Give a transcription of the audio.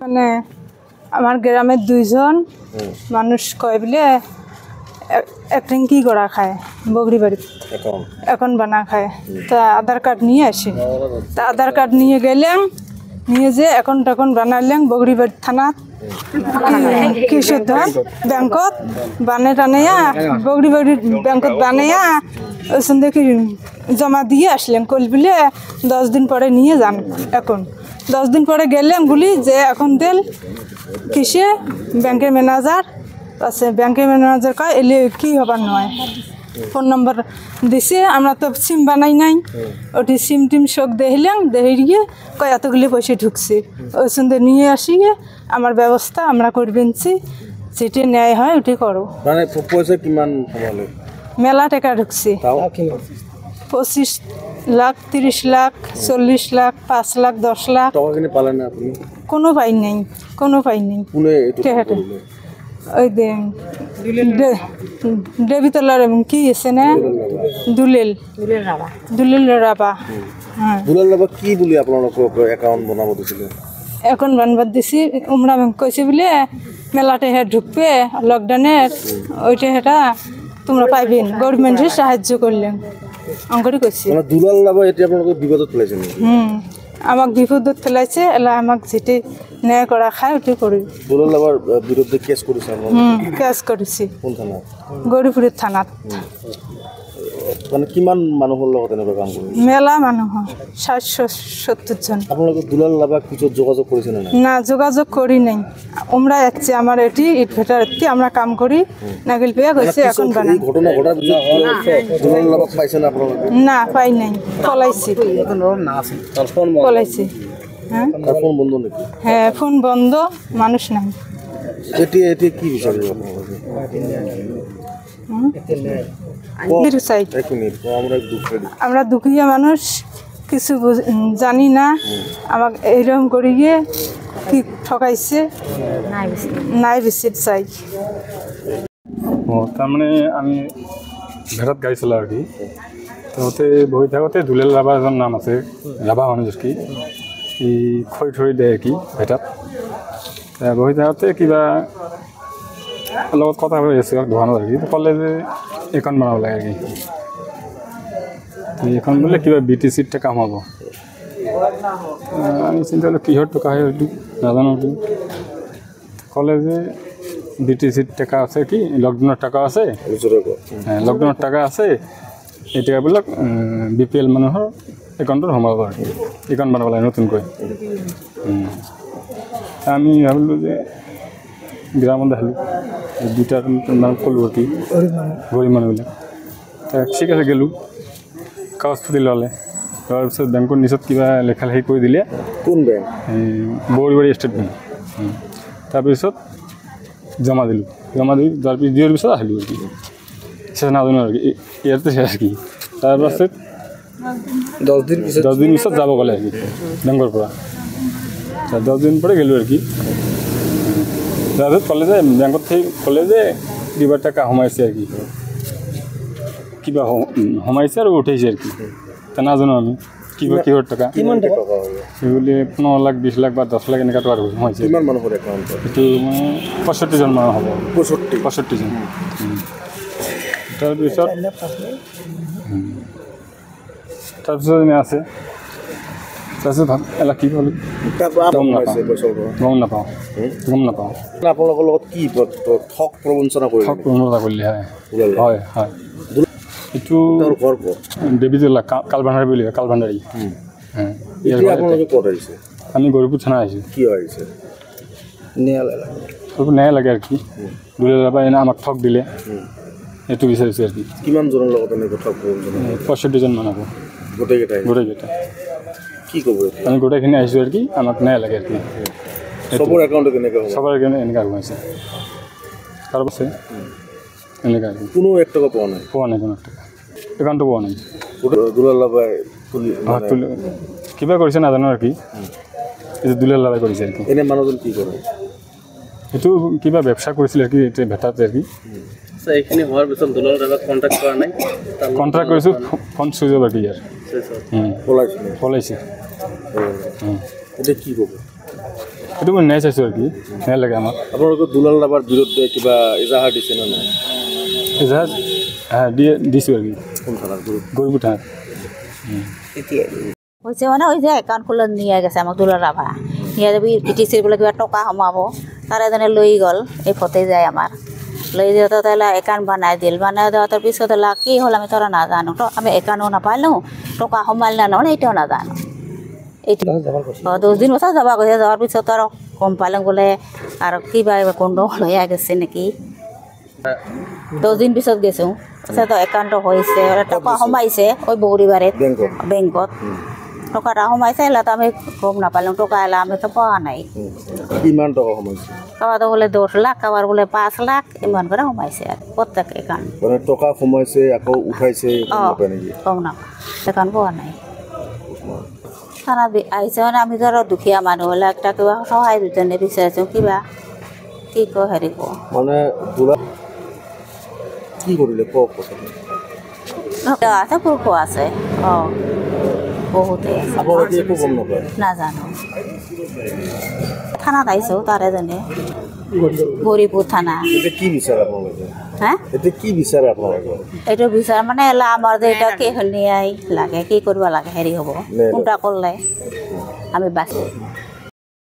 মানে আমার গ্রামের 2 জন মানুষ কয় বলে এক ট্যাঙ্কি করা খায় বগরি বাড়িতে এখন বানা খায় তা আধার কার্ড নিয়ে আসি তা আধার কার্ড নিয়ে গেলাম নিয়ে যে এখন তখন বানাইলাম বগরি বাড়ি থানাত কৃষক ধন ব্যাংকত বানে টানাইয়া বগরি বাড়ি ব্যাংকত বানাইয়া ওই দেখি জমা দিয়ে আসলাম কল বলে 10 দিন পরে নিয়ে যান এখন 10 দিন পরে গেলাম বলি যে এখন দেল কিসে ব্যাংকের ম্যানেজার আছে ব্যাংকের ম্যানেজার কয় এলে কি হবার নয় ফোন নম্বর দিছে আমরা তো সিম বানাই নাই ওটি সিম টিম শোক দেখলাম দেখে গিয়ে কয় এতগুলি পয়সা ঢুকছে ওই সন্ধে নিয়ে আসি আমার ব্যবস্থা আমরা করবেনছি যেটি ন্যায় হয় ওটি করো মানে পয়সা কিমান কমালে মেলা টাকা ঢুকছে 25 লাখ 30 লাখ 40 লাখ 5 লাখ 10 লাখ টাকা কিনে পালেন না আপনি কোনো পাই নাই পুনে এটু ওই দেবিতলার কি আছে না দুলেল রাবা হ্যাঁ দুলেল রাবা কি বলি আপনাদের অ্যাকাউন্ট বানাবো দিছিল এখন বানবাদ দিছি উমরা ব্যাংক কইছে বলে মেলাতে হে ঢুকবে লকডাউনের ওইটা হেটা তোমরা পাইবেন গভর্নমেন্টের সাহায্য করলেন অঙ্করি কইছে মানে দুলাল রাবা এটা আপনাদের বিপদত ফেলেছেন আমাকে বিপদত ফেলাইছে এলা আমাকে যেটি ন্যায় করা খায় ওটি করি দুলাল রাবার বিরুদ্ধে কেস করেছেন কেস করেছি কোন থানা গৌরীপুরের থানাত মানে কিমান মানুহৰ লগত এনেকুৱা কাম কৰি মেলা মানুহ 60-70 জন আপোনালোকে দুলাল রাবা কিছু যোগাযোগ করেছেন না না যোগাযোগ করি নাই আমরা যাচ্ছি আমার এটি ইটভেটার এটি আমরা কাম করি নাগিল পেয়া কইছে এখন বানা এই ঘটনা ঘটার দুলাল রাবা পাইছেন আপনারা না পাই নাই পলাইছি পলাইছি হ্যাঁ তার ফোন বন্ধ নাকি হ্যাঁ ফোন বন্ধ মানুষ নাই এটি কি বিষয় আমরা দুঃখিয়া মানুষ কিছু জানি না আমাকে এইরকম করে গিয়ে কি ঠকাইছে নাই বেশি চাই তার মানে আমি ভেড়াত গাইছিলাম আর কি তো ওতে বহি থাকোতে দুলেল রাবা এজন নাম আছে রাবা মানুষ আর কি ই খৈ থৈ দেয় আর কি ভেটাত বহি থাকোতে কিবা লগত কথা হৈ আছে দোকানত আর কি ক'লে যে একাউণ্ট বনাব লাগে আর কি এখন বলে কিবা BTCত টাকা কমাব আমি চিন্তা করলো কিহর টাকা হয় ওইটু নাজানো কি ক'লে যে BTCত টাকা আছে কি লকডাউনের টাকা আছে হ্যাঁ লকডাউনের টাকা আছে এই টাকাবিলাক BPL মানুহৰ একাউণ্টত সোমাব আর কি একাউণ্ট বনাব লাগে নতুনকৈ আমি ভাবিলোঁ যে গ্রামত দেখালোঁ দুটার নাম ক'লোঁ আর কি গরিব মানুহবিলাক ঠিক আছে গেলোঁ কাগজ পাতি ল'লে লোৱাৰ পিছত বেংকৰ নিচত কিবা লেখা লেখি কৰি দিলে কোন বেংক বগৰীবাৰী ষ্টেট বেংক তাৰপিছত জমা দিলোঁ দিয়াৰ পিছত আহিলোঁ আৰ কি শেষ নাজানো আৰ কি ইয়াতে শেষ আৰ কি তাৰপাছত 10 দিন পিছত যাব ক'লে আৰ কি বেংকৰ পৰা 10 দিন পৰে গেলোঁ আৰ কি তাৰপিছত ক'লে যে বেংকত সেই ক'লে যে কিবা টাকা সোমাইছে আর কি কিবা সোমাইছে আৰু উঠাইছে আৰ কি তা নাজানো আমি কিবা কিহৰ টাকা সেইবুলি 15 লাখ 20 লাখ বা 10 লাখ এনেকুৱা টকা সোমাইছে কিমান মানুহৰ একাউণ্ট এইটো মানে 65 জন মানুহ হ'ব 65 জন তাৰপিছত এনে আছে তাৰপিছত ভাব এলা কি হ'ল গম নাপাওঁ আপোনালোকৰ লগত কি ঠগ প্ৰবঞ্চনা কৰিলে হয় হয় এইটো দেৱীতলা কালভাণ্ডাৰী বুলি কয় কালভাণ্ডাৰী আমি গৌৰীপুৰ থানা আহিছোঁ কি আহিছে ন্যায় লাগে আৰ কি দুলেল ৰাবা এনে আমাক ঠক দিলে এইটো বিচাৰিছে আৰ কি কিমান জনৰ লগত এনেকৈ ঠগ প্ৰবঞ্চনা 65 জন মান হ'ব গোটেইকেইটা কি ক'ব আমি গোটেইখিনি আহিছোঁ আর কি আমাক ন্যায় লাগে আর কি সবৰ একাউণ্টে কেনেকৈ হ'ব সবাৰ এনেকুৱা সোমাইছে কাৰো আছে এনেকুৱা আৰ কি কোনো 1 টাকা পোৱা নাই কোনো টাকা একাউণ্টটো পোৱা নাই দুলাল ৰাবাই কিবা কৰিছে নাজানো আৰ কি এই দুলেল ৰাবাই কৰিছে আৰ কি এনে মানুহজন কি কৰে এইটো কিবা ব্যবসা কৰিছিল আৰ কি এটা ভেটাতে আৰ কি এইখিনি হোৱাৰ পিছত দুলাল ৰাবাক কণ্টেক্ট কৰা নাই কণ্ট্ৰাক্ট কৰিছোঁ ফোন চুইচ অফ আৰ কি ইয়াৰ পলাইছে পলাইছে এটা কি ক'ব সেইটো মই ন্যায় চাইছোঁ আৰু কি ন্যায় লাগে আমাক আপোনালোকে দুলাল ৰাভাৰ বিৰুদ্ধে কিবা এজাহাৰ দিছে নে নাই এজাহাজ দিছোঁ আৰু কি কোন থানাত গৰুপুৰ থানাত হৈছে মানে হৈছে একাউণ্ট খোলা নিয়ে গেছে আমাক দুলাল ৰাভা নিয়ে যাবি পিটিচিৰ বোলে কিবা টকা সোমাব তাৰে এজনে লৈ গ'ল এই ফতে যায় আমাৰ লৈ যাওঁতে তাইলে একাউণ্ট বনাই দিল বনাই দিয়াৰ পিছত কি হ'ল আমি তোৰা নাজানো তো আমি একাউণ্টো নাপালোঁ টকা সোমাল না নহ'লে এইটোও নাজানো এইটো 10 দিন বছৰ যাবা কৈছে যোৱাৰ পিছত আৰু গম পালোঁ বোলে আৰু কিবা গণ্ডগোল হৈ গৈছে নেকি 10 দিন পিছত গৈছোঁ তাৰপিছত একাউণ্টটো হৈছে টকা সোমাইছে ওই বগৰীবাৰীত বেংকত টকাটা সোমাইছে এলাতো আমি গম নাপালোঁ টকা এলা আমিতো পোৱা নাই কিমান টকা সোমাইছে কাৰোবাৰতো বোলে 10 লাখ কাৰোবাৰ বোলে 5 লাখ ইমান কৰে সোমাইছে আৰু প্ৰত্যেক একাউণ্ট মানে টকা সোমাইছে আকৌ উঠাইছে গম নাপাওঁ একাউণ্ট পোৱা নাই থানা আহিছে মানে আমি ধৰক দুখীয়া মানুহ হ'লে একটা কিবা সহায় দুজনে বিচাৰিছোঁ কিবা কি কয় হেৰি কওঁ মানে দুলাল কি কৰিলে কওক আছে পুৰুষ আছে বহুতে আছে আপোনালোকে একো গম নাপায় নাজানো থানাত আহিছোঁ তাৰে এজনে গৌৰীপুৰ থানা এতিয়া কি বিচাৰে আপোনালোকে হা এতিয়া কি বিচাৰে আপোনালোকে এইটো বিচাৰ মানে এলা আমাৰ যে এতিয়া কি নিয়াই লাগে কি কৰিব লাগে হেৰি হ'ব কোনটা কৰিলে আমি বাচি